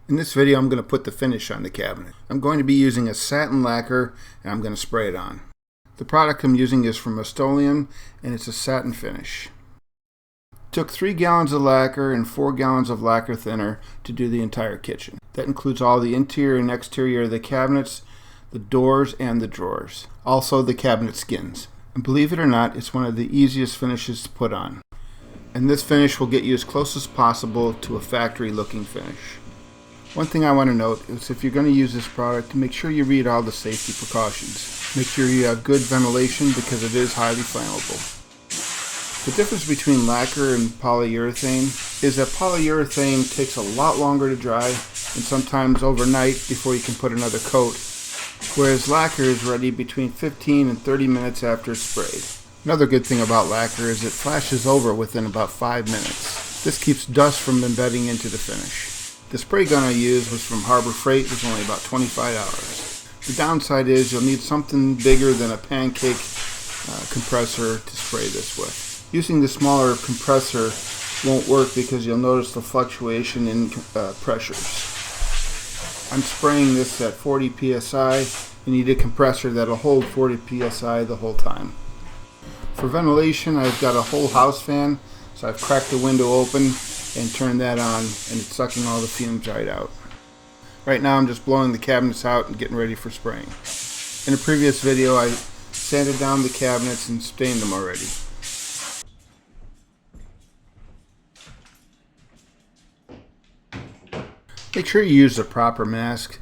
In this video I'm going to put the finish on the cabinet. I'm going to be using a satin lacquer and I'm going to spray it on. The product I'm using is from Rust-Oleum and it's a satin finish. Took 3 gallons of lacquer and 4 gallons of lacquer thinner to do the entire kitchen. That includes all the interior and exterior of the cabinets, the doors, and the drawers. Also the cabinet skins. And believe it or not, it's one of the easiest finishes to put on. And this finish will get you as close as possible to a factory looking finish. One thing I want to note is if you're going to use this product, make sure you read all the safety precautions. Make sure you have good ventilation because it is highly flammable. The difference between lacquer and polyurethane is that polyurethane takes a lot longer to dry and sometimes overnight before you can put another coat, whereas lacquer is ready between 15 and 30 minutes after it's sprayed. Another good thing about lacquer is it flashes over within about 5 minutes. This keeps dust from embedding into the finish. The spray gun I used was from Harbor Freight. It was only about $25. The downside is you'll need something bigger than a pancake compressor to spray this with. Using the smaller compressor won't work because you'll notice the fluctuation in pressures. I'm spraying this at 40 psi. You need a compressor that'll hold 40 psi the whole time. For ventilation, I've got a whole house fan, so I've cracked the window open and turned that on, and it's sucking all the fumes right out. Right now I'm just blowing the cabinets out and getting ready for spraying. In a previous video I sanded down the cabinets and stained them already. Make sure you use the proper mask.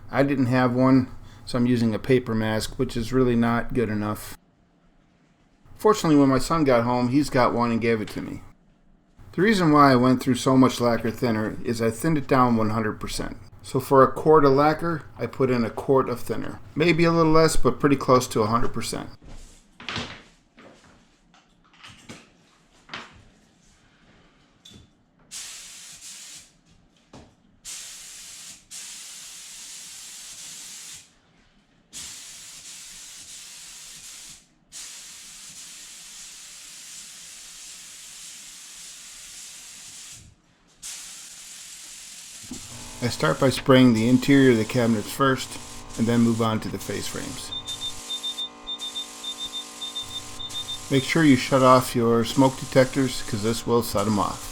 I didn't have one, so I'm using a paper mask, which is really not good enough. Fortunately, when my son got home, he's got one and gave it to me. The reason why I went through so much lacquer thinner is I thinned it down 100%. So for a quart of lacquer, I put in a quart of thinner. Maybe a little less, but pretty close to 100%. I start by spraying the interior of the cabinets first, and then move on to the face frames. Make sure you shut off your smoke detectors because this will set them off.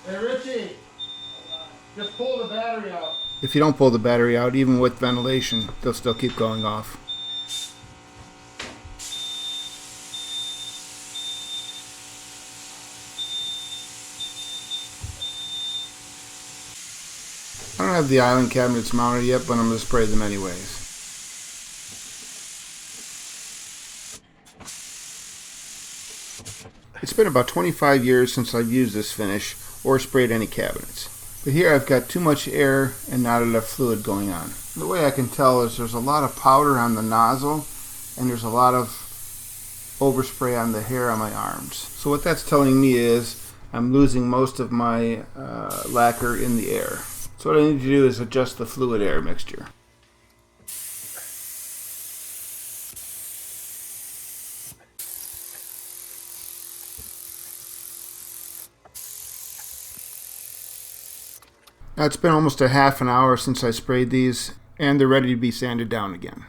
Hey Richie, just pull the battery out. If you don't pull the battery out, even with ventilation, they'll still keep going off. I don't have the island cabinets mounted yet, but I'm going to spray them anyways. It's been about 25 years since I've used this finish or sprayed any cabinets. But here I've got too much air and not enough fluid going on. The way I can tell is there's a lot of powder on the nozzle and there's a lot of overspray on the hair on my arms. So what that's telling me is I'm losing most of my lacquer in the air. So what I need to do is adjust the fluid air mixture. Now it's been almost a half an hour since I sprayed these, and they're ready to be sanded down again.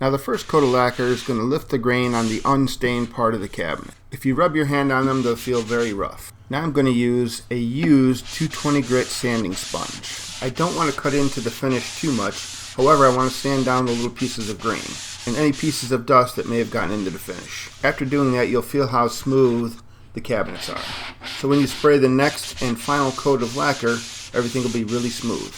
Now the first coat of lacquer is going to lift the grain on the unstained part of the cabinet. If you rub your hand on them, they'll feel very rough. Now I'm going to use a used 220 grit sanding sponge. I don't want to cut into the finish too much, however I want to sand down the little pieces of grain and any pieces of dust that may have gotten into the finish. After doing that, you'll feel how smooth the cabinets are. So when you spray the next and final coat of lacquer, everything will be really smooth.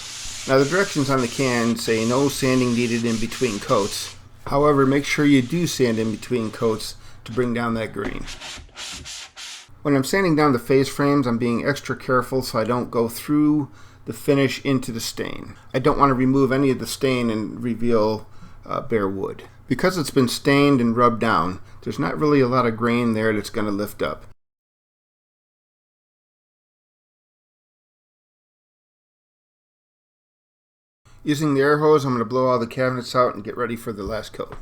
Now the directions on the can say no sanding needed in between coats. However, make sure you do sand in between coats to bring down that grain. When I'm sanding down the face frames, I'm being extra careful so I don't go through the finish into the stain. I don't want to remove any of the stain and reveal bare wood. Because it's been stained and rubbed down, there's not really a lot of grain there that's going to lift up. Using the air hose, I'm going to blow all the cabinets out and get ready for the last coat.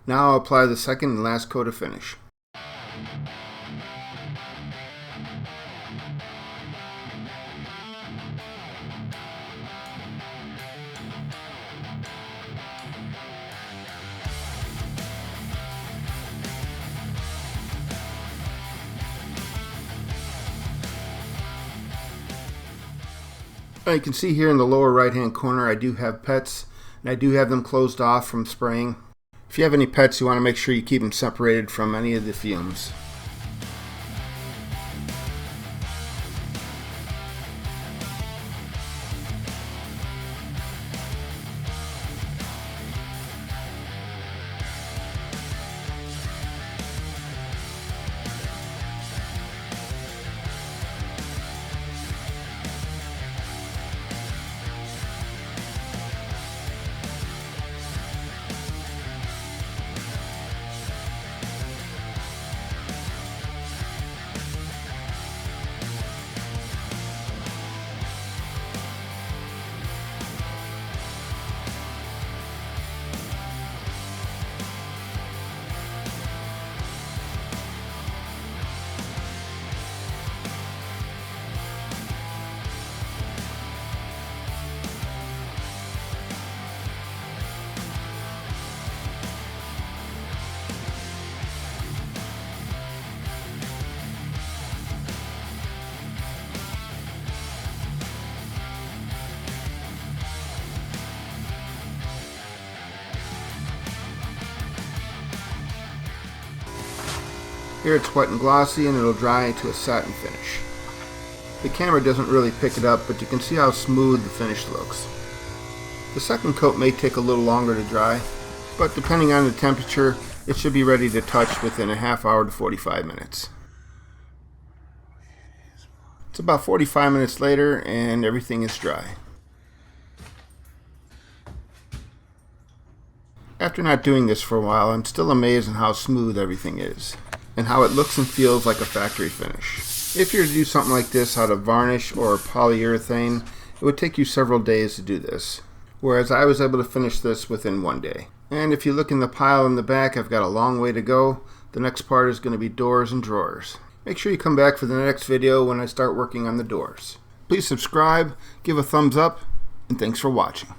Now I'll apply the second and last coat of finish. You can see here in the lower right hand corner I do have pets, and I do have them closed off from spraying. If you have any pets, you want to make sure you keep them separated from any of the fumes. Here it's wet and glossy and it'll dry to a satin finish. The camera doesn't really pick it up, but you can see how smooth the finish looks. The second coat may take a little longer to dry, but depending on the temperature, it should be ready to touch within a half hour to 45 minutes. It's about 45 minutes later and everything is dry. After not doing this for a while, I'm still amazed at how smooth everything is, and how it looks and feels like a factory finish. If you're to do something like this out of varnish or polyurethane, it would take you several days to do this, whereas I was able to finish this within one day. And if you look in the pile in the back, I've got a long way to go. The next part is going to be doors and drawers. Make sure you come back for the next video when I start working on the doors. Please subscribe, give a thumbs up, and thanks for watching.